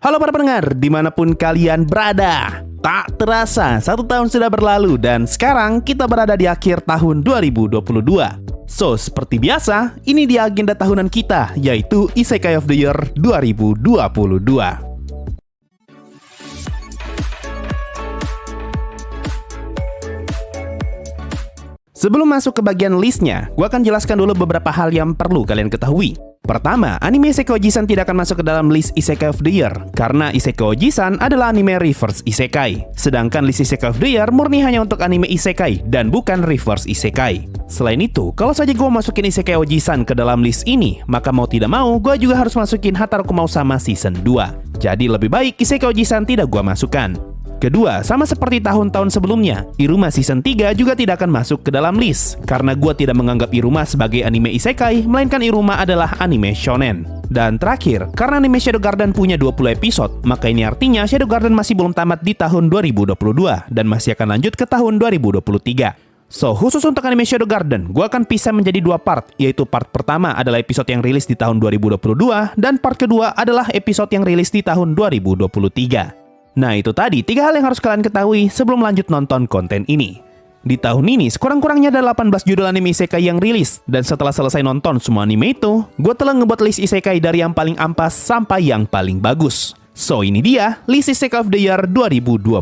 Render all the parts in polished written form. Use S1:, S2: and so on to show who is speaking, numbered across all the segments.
S1: Halo para pendengar, dimanapun kalian berada. Tak terasa, 1 tahun sudah berlalu dan sekarang kita berada di akhir tahun 2022. So, seperti biasa, ini dia agenda tahunan kita, yaitu Isekai of the Year 2022. Sebelum masuk ke bagian listnya, gue akan jelaskan dulu beberapa hal yang perlu kalian ketahui. Pertama, anime Isekai Oji-san tidak akan masuk ke dalam list Isekai of the Year, karena Isekai Oji-san adalah anime reverse Isekai. Sedangkan list Isekai of the Year murni hanya untuk anime Isekai, dan bukan reverse Isekai. Selain itu, kalau saja gue masukin Isekai Oji-san ke dalam list ini, maka mau tidak mau, gue juga harus masukin Hataruku Mau Sama Season 2. Jadi lebih baik Isekai Oji-san tidak gue masukkan. Kedua, sama seperti tahun-tahun sebelumnya, Iruma Season 3 juga tidak akan masuk ke dalam list, karena gue tidak menganggap Iruma sebagai anime isekai, melainkan Iruma adalah anime shonen. Dan terakhir, karena anime Shadow Garden punya 20 episode, maka ini artinya Shadow Garden masih belum tamat di tahun 2022, dan masih akan lanjut ke tahun 2023. So, khusus untuk anime Shadow Garden, gue akan pisah menjadi 2 part, yaitu part pertama adalah episode yang rilis di tahun 2022, dan part kedua adalah episode yang rilis di tahun 2023. Nah itu tadi 3 hal yang harus kalian ketahui sebelum lanjut nonton konten ini. Di tahun ini sekurang-kurangnya ada 18 judul anime isekai yang rilis. Dan setelah selesai nonton semua anime itu, gue telah ngebuat list isekai dari yang paling ampas sampai yang paling bagus. So ini dia list Isekai of the Year 2022.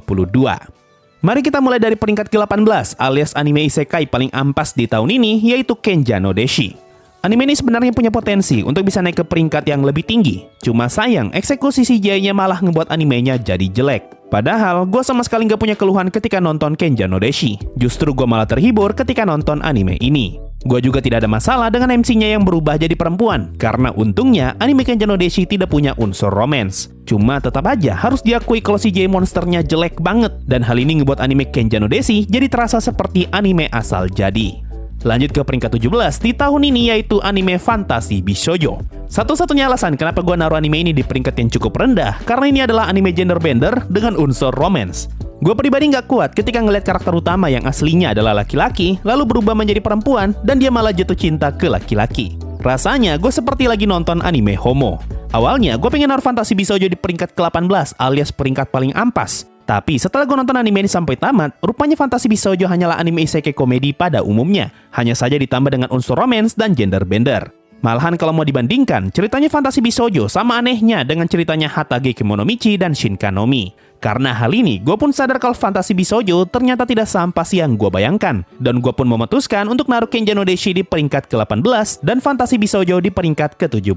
S1: Mari kita mulai dari peringkat ke-18 alias anime isekai paling ampas di tahun ini, yaitu Kenja no Deshi. Anime ini sebenarnya punya potensi untuk bisa naik ke peringkat yang lebih tinggi. Cuma sayang, eksekusi CGI-nya malah ngebuat animenya jadi jelek. Padahal, gue sama sekali nggak punya keluhan ketika nonton Kenja no Deshi. Justru gue malah terhibur ketika nonton anime ini. Gue juga tidak ada masalah dengan MC-nya yang berubah jadi perempuan. Karena untungnya, anime Kenja no Deshi tidak punya unsur romance. Cuma tetap aja harus diakui kalau CGI monsternya jelek banget. Dan hal ini ngebuat anime Kenja no Deshi jadi terasa seperti anime asal jadi. Lanjut ke peringkat 17 di tahun ini, yaitu anime fantasi Bishoujo. Satu-satunya alasan kenapa gue naruh anime ini di peringkat yang cukup rendah, karena ini adalah anime gender bender dengan unsur romance. Gue pribadi nggak kuat ketika ngeliat karakter utama yang aslinya adalah laki-laki, lalu berubah menjadi perempuan, dan dia malah jatuh cinta ke laki-laki. Rasanya gue seperti lagi nonton anime homo. Awalnya gue pengen naruh fantasi Bishoujo di peringkat ke-18 alias peringkat paling ampas. Tapi setelah gue nonton anime ini sampai tamat, rupanya fantasi Bishoujo hanyalah anime isekai komedi pada umumnya. Hanya saja ditambah dengan unsur romance dan gender bender. Malahan kalau mau dibandingkan, ceritanya fantasi Bishoujo sama anehnya dengan ceritanya Hatage Kemonomichi dan Shinkanomi. Karena hal ini, gue pun sadar kalau fantasi Bishoujo ternyata tidak seampas yang gue bayangkan. Dan gue pun memutuskan untuk naruh Kenja no Deshi di peringkat ke-18 dan fantasi Bishoujo di peringkat ke-17.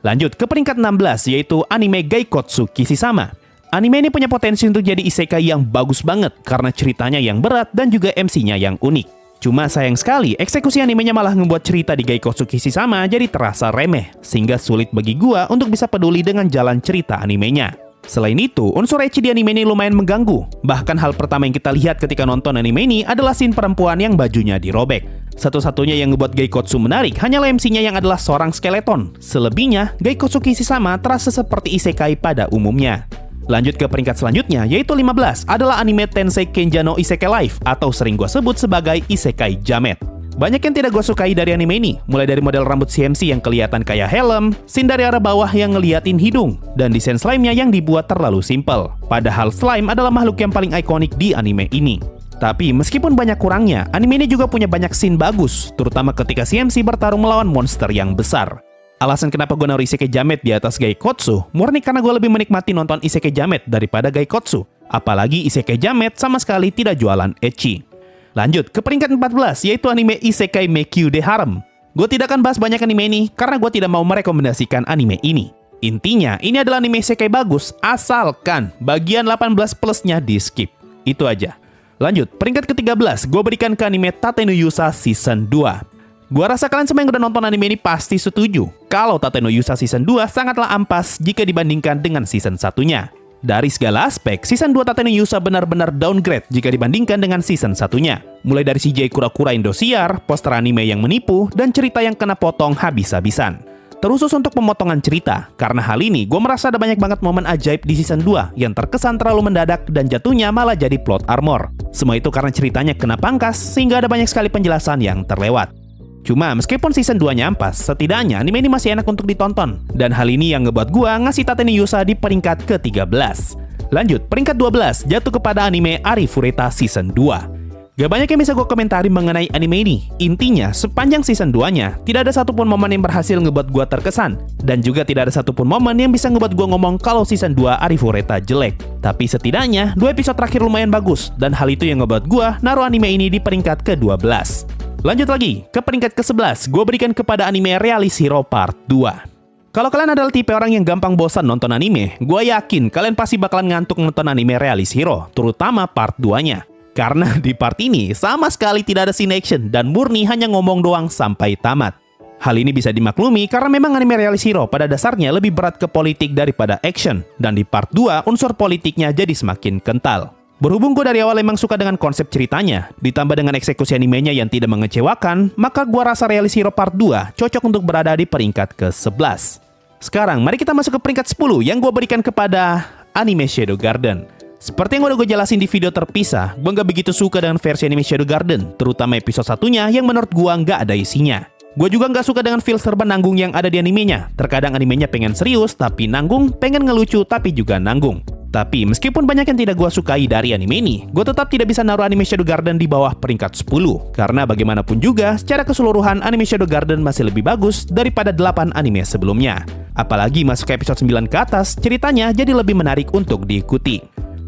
S1: Lanjut ke peringkat 16, yaitu anime Gaikotsu Kishisama. Anime ini punya potensi untuk jadi isekai yang bagus banget karena ceritanya yang berat dan juga MC-nya yang unik. Cuma sayang sekali, eksekusi animenya malah membuat cerita di Gaikotsu Kishisama jadi terasa remeh, sehingga sulit bagi gua untuk bisa peduli dengan jalan cerita animenya. Selain itu, unsur ecchi di anime ini lumayan mengganggu. Bahkan hal pertama yang kita lihat ketika nonton anime ini adalah scene perempuan yang bajunya dirobek. Satu-satunya yang ngebuat Gaikotsu menarik hanyalah MC-nya yang adalah seorang skeleton. Selebihnya, Gaikotsu Kishisama terasa seperti isekai pada umumnya. Lanjut ke peringkat selanjutnya, yaitu 15, adalah anime Tensei Kenja no Isekai Life, atau sering gue sebut sebagai Isekai Jamet. Banyak yang tidak gue sukai dari anime ini, mulai dari model rambut CMC yang kelihatan kayak helm, scene dari arah bawah yang ngeliatin hidung, dan desain slime-nya yang dibuat terlalu simpel. Padahal slime adalah makhluk yang paling ikonik di anime ini. Tapi meskipun banyak kurangnya, anime ini juga punya banyak scene bagus, terutama ketika CMC bertarung melawan monster yang besar. Alasan kenapa gue naruh Isekai Jamet di atas Gaikotsu murni karena gue lebih menikmati nonton Isekai Jamet daripada Gaikotsu. Apalagi Isekai Jamet sama sekali tidak jualan ecchi. Lanjut ke peringkat 14, yaitu anime Isekai Meikyu de Harem. Gue tidak akan bahas banyak anime ini karena gue tidak mau merekomendasikan anime ini. Intinya, ini adalah anime isekai bagus asalkan bagian 18 plusnya di skip. Itu aja. Lanjut, peringkat ke-13 gue berikan ke anime Tate no Yusa Season 2. Gua rasa kalian semua yang udah nonton anime ini pasti setuju kalau Tate no Yusa Season 2 sangatlah ampas jika dibandingkan dengan season 1-nya. Dari segala aspek, season 2 Tate no Yusa benar-benar downgrade jika dibandingkan dengan season 1-nya. Mulai dari CGI kura-kura Indosiar, poster anime yang menipu, dan cerita yang kena potong habis-habisan. Terusus untuk pemotongan cerita, karena hal ini gue merasa ada banyak banget momen ajaib di season 2 yang terkesan terlalu mendadak dan jatuhnya malah jadi plot armor. Semua itu karena ceritanya kena pangkas, sehingga ada banyak sekali penjelasan yang terlewat. Cuma meskipun season 2-nya ampas, setidaknya anime ini masih enak untuk ditonton. Dan hal ini yang ngebuat gua ngasih Tate no Yusa di peringkat ke-13. Lanjut, peringkat 12 jatuh kepada anime Arifureta Season 2. Gak banyak yang bisa gue komentari mengenai anime ini. Intinya, sepanjang season 2-nya, tidak ada satupun momen yang berhasil ngebuat gue terkesan. Dan juga tidak ada satupun momen yang bisa ngebuat gue ngomong kalau season 2 Arifureta jelek. Tapi setidaknya, 2 episode terakhir lumayan bagus. Dan hal itu yang ngebuat gue naruh anime ini di peringkat ke-12. Lanjut lagi, ke peringkat ke-11, gue berikan kepada anime Realist Hero Part 2. Kalau kalian adalah tipe orang yang gampang bosan nonton anime, gue yakin kalian pasti bakalan ngantuk nonton anime Realist Hero, terutama part 2-nya. Karena di part ini sama sekali tidak ada scene action dan murni hanya ngomong doang sampai tamat. Hal ini bisa dimaklumi karena memang anime Realist Hero pada dasarnya lebih berat ke politik daripada action. Dan di part 2 unsur politiknya jadi semakin kental. Berhubung gue dari awal emang suka dengan konsep ceritanya, ditambah dengan eksekusi animenya yang tidak mengecewakan, maka gue rasa Realist Hero part 2 cocok untuk berada di peringkat ke-11. Sekarang mari kita masuk ke peringkat 10 yang gue berikan kepada anime Shadow Garden. Seperti yang udah gue jelasin di video terpisah, gue nggak begitu suka dengan versi anime Shadow Garden, terutama episode satunya yang menurut gue nggak ada isinya. Gue juga nggak suka dengan feel serba nanggung yang ada di animenya. Terkadang animenya pengen serius tapi nanggung, pengen ngelucu tapi juga nanggung. Tapi meskipun banyak yang tidak gue sukai dari anime ini, gue tetap tidak bisa naruh anime Shadow Garden di bawah peringkat 10. Karena bagaimanapun juga, secara keseluruhan anime Shadow Garden masih lebih bagus daripada 8 anime sebelumnya. Apalagi masuk ke episode 9 ke atas, ceritanya jadi lebih menarik untuk diikuti.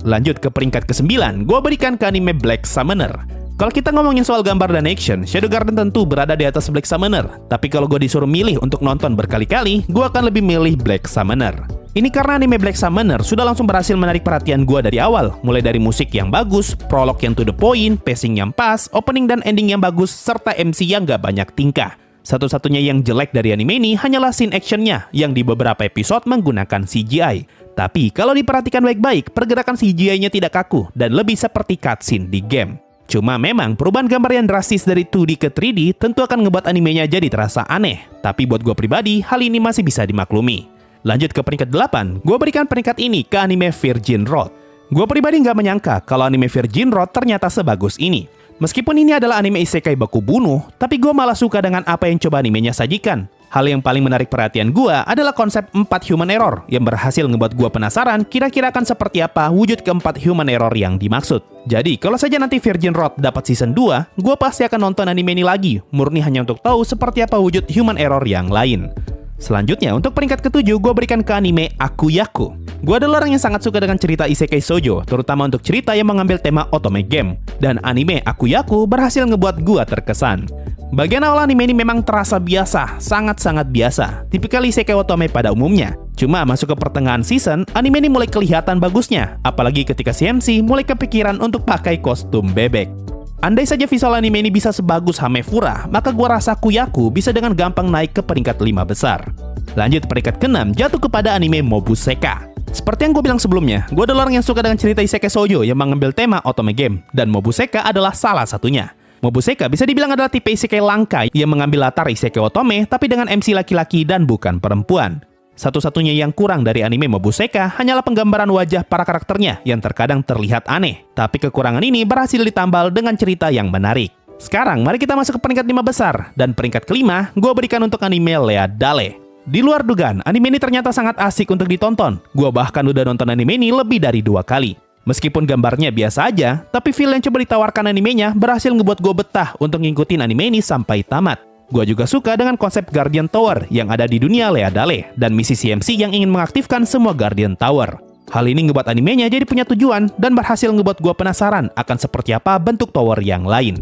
S1: Lanjut ke peringkat ke-9, gue berikan ke anime Black Summoner. Kalau kita ngomongin soal gambar dan action, Shadow Garden tentu berada di atas Black Summoner. Tapi kalau gue disuruh milih untuk nonton berkali-kali, gue akan lebih milih Black Summoner. Ini karena anime Black Summoner sudah langsung berhasil menarik perhatian gue dari awal. Mulai dari musik yang bagus, prolog yang to the point, pacing yang pas, opening dan ending yang bagus, serta MC yang gak banyak tingkah. Satu-satunya yang jelek dari anime ini hanyalah scene actionnya yang di beberapa episode menggunakan CGI. Tapi kalau diperhatikan baik-baik, pergerakan CGI-nya tidak kaku dan lebih seperti cutscene di game. Cuma memang perubahan gambar yang drastis dari 2D ke 3D tentu akan ngebuat animenya jadi terasa aneh. Tapi buat gue pribadi, hal ini masih bisa dimaklumi. Lanjut ke peringkat 8, gue berikan peringkat ini ke anime Virgin Road. Gue pribadi nggak menyangka kalau anime Virgin Road ternyata sebagus ini. Meskipun ini adalah anime isekai baku bunuh, tapi gue malah suka dengan apa yang coba animenya sajikan. Hal yang paling menarik perhatian gue adalah konsep 4 human error yang berhasil ngebuat gue penasaran kira-kira akan seperti apa wujud keempat human error yang dimaksud. Jadi kalau saja nanti Virgin Road dapat season 2, gue pasti akan nonton anime ini lagi, murni hanya untuk tahu seperti apa wujud human error yang lain. Selanjutnya, untuk peringkat ke-7, gue berikan ke anime Akuyaku. Gue adalah orang yang sangat suka dengan cerita isekai shoujo, terutama untuk cerita yang mengambil tema otome game. Dan anime Akuyaku berhasil ngebuat gue terkesan. Bagian awal anime ini memang terasa biasa, sangat-sangat biasa, tipikal isekai otome pada umumnya. Cuma masuk ke pertengahan season, anime ini mulai kelihatan bagusnya, apalagi ketika si MC mulai kepikiran untuk pakai kostum bebek. Andai saja visual anime ini bisa sebagus Hamefura, maka gua rasa Akuyaku bisa dengan gampang naik ke peringkat 5 besar. Lanjut, peringkat ke-6 jatuh kepada anime Mobuseka. Seperti yang gue bilang sebelumnya, gue adalah orang yang suka dengan cerita isekai shoujo yang mengambil tema otome game, dan Mobuseka adalah salah satunya. Mobuseka bisa dibilang adalah tipe isekai langka yang mengambil latar isekai otome tapi dengan MC laki-laki dan bukan perempuan. Satu-satunya yang kurang dari anime Mobuseka hanyalah penggambaran wajah para karakternya yang terkadang terlihat aneh. Tapi kekurangan ini berhasil ditambal dengan cerita yang menarik. Sekarang mari kita masuk ke peringkat 5 besar. Dan peringkat ke-5 gue berikan untuk anime Lea Dale. Di luar dugaan, anime ini ternyata sangat asik untuk ditonton. Gue bahkan udah nonton anime ini lebih dari 2 kali. Meskipun gambarnya biasa aja, tapi feel yang coba ditawarkan animenya berhasil ngebuat gue betah untuk ngikutin anime ini sampai tamat. Gue juga suka dengan konsep Guardian Tower yang ada di dunia Lea Dale dan misi CMC yang ingin mengaktifkan semua Guardian Tower. Hal ini ngebuat animenya jadi punya tujuan dan berhasil ngebuat gue penasaran akan seperti apa bentuk tower yang lain.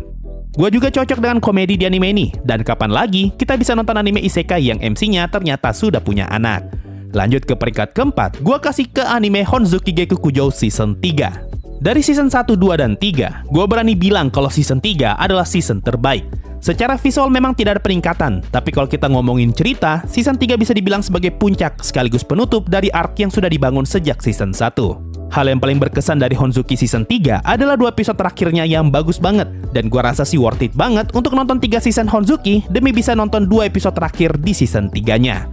S1: Gue juga cocok dengan komedi di anime ini, dan kapan lagi kita bisa nonton anime isekai yang MC-nya ternyata sudah punya anak. Lanjut ke peringkat keempat, gue kasih ke anime Honzuki Geku Kujou Season 3. Dari Season 1, 2, dan 3, gue berani bilang kalau Season 3 adalah season terbaik. Secara visual memang tidak ada peningkatan, tapi kalau kita ngomongin cerita, Season 3 bisa dibilang sebagai puncak sekaligus penutup dari arc yang sudah dibangun sejak Season 1. Hal yang paling berkesan dari Honzuki Season 3 adalah 2 episode terakhirnya yang bagus banget, dan gua rasa sih worth it banget untuk nonton 3 season Honzuki demi bisa nonton 2 episode terakhir di Season 3-nya.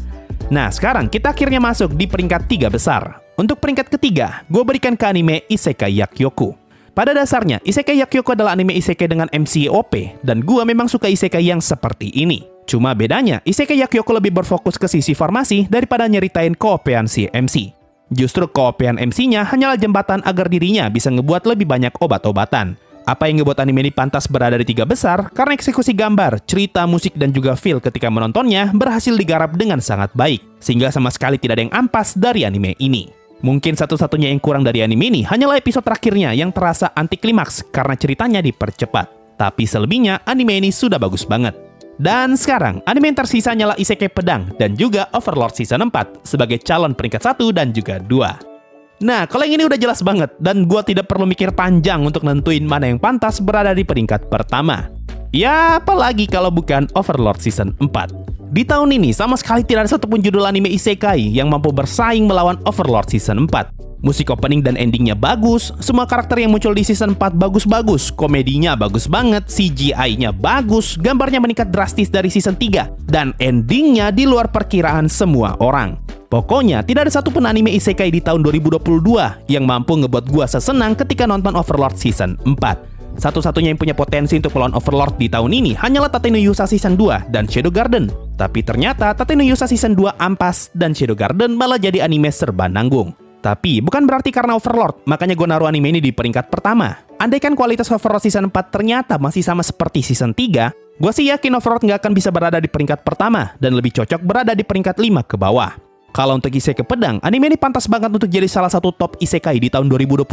S1: Nah, sekarang kita akhirnya masuk di peringkat 3 besar. Untuk peringkat ketiga, gue berikan ke anime Isekai Yakyoku. Pada dasarnya, Isekai Yakyoko adalah anime isekai dengan MC OP, dan gua memang suka isekai yang seperti ini. Cuma bedanya, Isekai Yakyoko lebih berfokus ke sisi formasi daripada nyeritain koopean si MC. Justru koopean MC-nya hanyalah jembatan agar dirinya bisa ngebuat lebih banyak obat-obatan. Apa yang ngebuat anime ini pantas berada di 3 besar? Karena eksekusi gambar, cerita, musik, dan juga feel ketika menontonnya berhasil digarap dengan sangat baik, sehingga sama sekali tidak ada yang ampas dari anime ini. Mungkin satu-satunya yang kurang dari anime ini hanyalah episode terakhirnya yang terasa anti klimaks karena ceritanya dipercepat. Tapi selebihnya, anime ini sudah bagus banget. Dan sekarang, anime yang tersisa hanyalah Isekai Pedang dan juga Overlord Season 4 sebagai calon peringkat 1 dan juga 2. Nah, kalau yang ini udah jelas banget dan gua tidak perlu mikir panjang untuk nentuin mana yang pantas berada di peringkat pertama. Ya, apalagi kalau bukan Overlord Season 4. Di tahun ini, sama sekali tidak ada satupun judul anime isekai yang mampu bersaing melawan Overlord Season 4. Musik opening dan endingnya bagus, semua karakter yang muncul di Season 4 bagus-bagus, komedinya bagus banget, CGI-nya bagus, gambarnya meningkat drastis dari Season 3, dan endingnya di luar perkiraan semua orang. Pokoknya, tidak ada satupun anime isekai di tahun 2022 yang mampu ngebuat gua sesenang ketika nonton Overlord Season 4. Satu-satunya yang punya potensi untuk melawan Overlord di tahun ini hanyalah Tate no Yusa Season 2 dan Shadow Garden. Tapi ternyata Tate no Yusa Season 2 ampas dan Shadow Garden malah jadi anime serba nanggung. Tapi bukan berarti karena Overlord, makanya gue naruh anime ini di peringkat pertama. Andaikan kualitas Overlord Season 4 ternyata masih sama seperti Season 3, gue sih yakin Overlord nggak akan bisa berada di peringkat pertama dan lebih cocok berada di peringkat 5 ke bawah. Kalau untuk Isekai Pedang, anime ini pantas banget untuk jadi salah satu top Isekai di tahun 2022.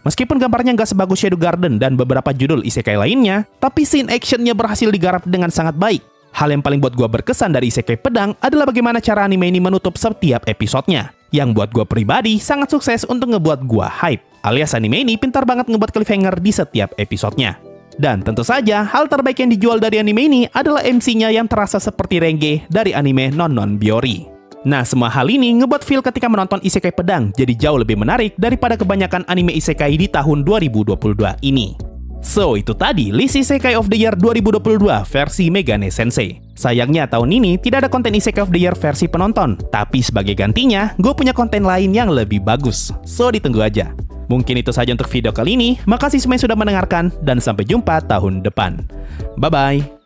S1: Meskipun gambarnya nggak sebagus Shadow Garden dan beberapa judul isekai lainnya, tapi scene actionnya berhasil digarap dengan sangat baik. Hal yang paling buat gua berkesan dari Isekai Pedang adalah bagaimana cara anime ini menutup setiap episodenya, yang buat gua pribadi sangat sukses untuk ngebuat gua hype. Alias anime ini pintar banget ngebuat cliffhanger di setiap episodenya. Dan tentu saja, hal terbaik yang dijual dari anime ini adalah MC-nya yang terasa seperti Renge dari anime Non Biyori. Nah, semua hal ini ngebuat feel ketika menonton Isekai Pedang jadi jauh lebih menarik daripada kebanyakan anime isekai di tahun 2022 ini. So, itu tadi list Isekai of the Year 2022 versi Megane Sensei. Sayangnya tahun ini tidak ada konten Isekai of the Year versi penonton, tapi sebagai gantinya, gue punya konten lain yang lebih bagus. So, ditunggu aja. Mungkin itu saja untuk video kali ini. Makasih semua yang sudah mendengarkan, dan sampai jumpa tahun depan. Bye-bye.